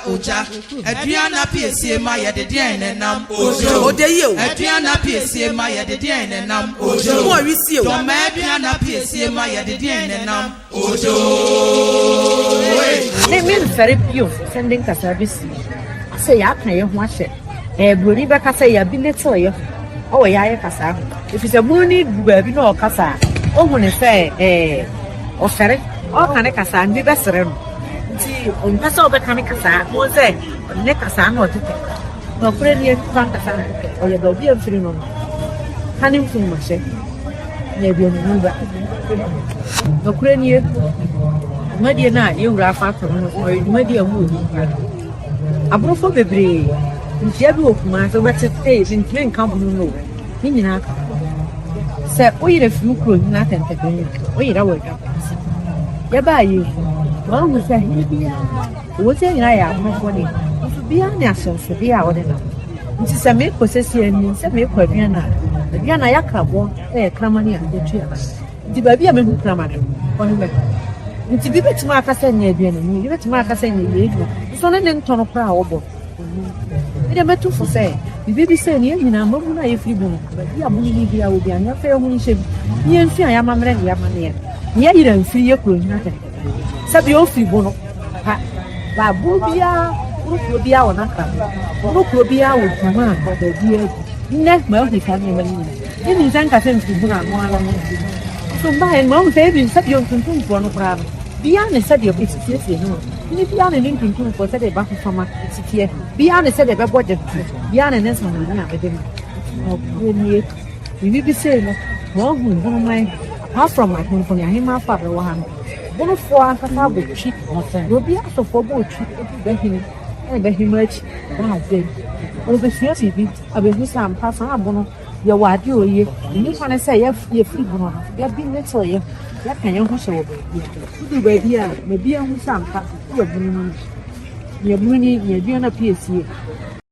Oja. Adriana PSA Maya the Diana Nam Ojo. Adriana PSA Maya the Diana Nam Ojo. More receive. Tom Adriana PSA Maya the Diana Nam Ojo. They mean very few sending a service. I say, I can watch it. Bruni Becca say, I've been little you. Oh, yeah, Cassa. If it's a moony, baby, no Cassa. Oh, when I say, or ferret, or can I Cassa and be best. See, on Paso Becanic Cassa, was there, Necassan or to take. No, pretty Francasa, or your dog, you're free. Honey, from my shake. Maybe on the number. No, crane, my dear night, you wrap up from my dear mood. A broth of a brave. If you have my better face in plain company, meaning, sir, wait a few crew, nothing to do. Wait, I will come. Yeah, by you. Well, we say, what's I am not funny. If you be a nation, be out enough. It is a make possession and some make for Vienna. The Vienna Yaka won't a clamony and the tree. The baby, I'm a clamor. It's a bit mark as any Vienna, you let mark as any. It's only in ton of power. It is better for say. The baby said, you know, I'm not if you don't. But you are moving here will be an affair when you say, you and I am a man, you are man. Here you don't feel your crew, nothing. Sabio Fibono. Babubia, Rubia or not. Rubia would come on, but the dear. Next month, he can't even. Then you think I think you put on one. So by and mom, baby, Sabio can do one of them. Beyond the study of its yes, you know. If you are an Indian too for Saturday back from a city, beyond the study about what the beyond an answer, we will be saying, well, apart from my home, him, my father, one. One of 4 would cheap will be also for both cheap and very much. Over here, I will do some pass on bono. Your what you you want to say, if you're free, you have been little you. That can you also do, baby? Maybe I'm some you're bringing your PSC.